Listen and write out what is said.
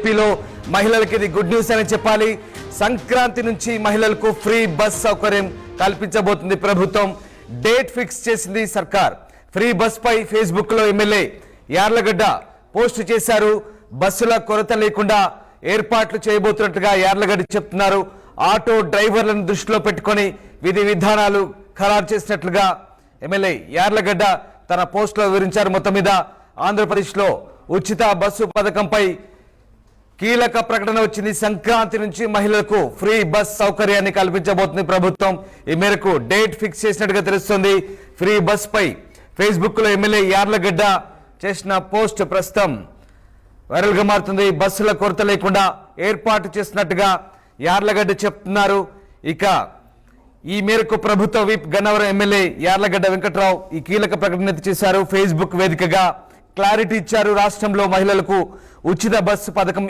ఏపీలో మహిళలకు ఇది గుడ్ న్యూస్ అని చెప్పాలి. సంక్రాంతి నుంచి మహిళలకు ఫ్రీ బస్ సౌకర్యం కల్పించబోతుంది ప్రభుత్వం. డేట్ ఫిక్స్ చేసింది సర్కార్. ఫ్రీ బస్ పై ఫేస్బుక్ లో ఎమ్మెల్యే యార్లగడ్డ పోస్ట్ చేశారు. బస్సుల కొరత లేకుండా ఏర్పాట్లు చేయబోతున్నట్టుగా యార్లగడ్డ చెప్తున్నారు. ఆటో డ్రైవర్లను దృష్టిలో పెట్టుకొని విధి విధానాలు ఖరారు చేసినట్లుగా ఎమ్మెల్యే యార్లగడ్డ తన పోస్ట్ లో వివరించారు. మొత్తం మీద ఆంధ్రప్రదేశ్ లో ఉచిత బస్సు పథకంపై కీలక ప్రకటన వచ్చింది. సంక్రాంతి నుంచి మహిళలకు ఫ్రీ బస్ సౌకర్యాన్ని కల్పించబోతుంది ప్రభుత్వం. ఈ మేరకు డేట్ ఫిక్స్ చేసినట్టుగా తెలుస్తుంది. ఫ్రీ బస్ పై ఫేస్బుక్ లో ఎమ్మెల్యే యార్లగడ్డ చేసిన పోస్ట్ ప్రస్తుతం వైరల్ గా మారుతుంది. బస్సుల కొరత లేకుండా ఏర్పాటు చేసినట్టుగా యార్లగడ్డ చెప్తున్నారు. ఇక ఈ మేరకు ప్రభుత్వ విప్ గన్నవరం ఎమ్మెల్యే యార్లగడ్డ వెంకట్రావు ఈ కీలక ప్రకటన చేశారు. ఫేస్బుక్ వేదికగా క్లారిటీ ఇచ్చారు. రాష్ట్రంలో మహిళలకు ఉచిత బస్సు పథకం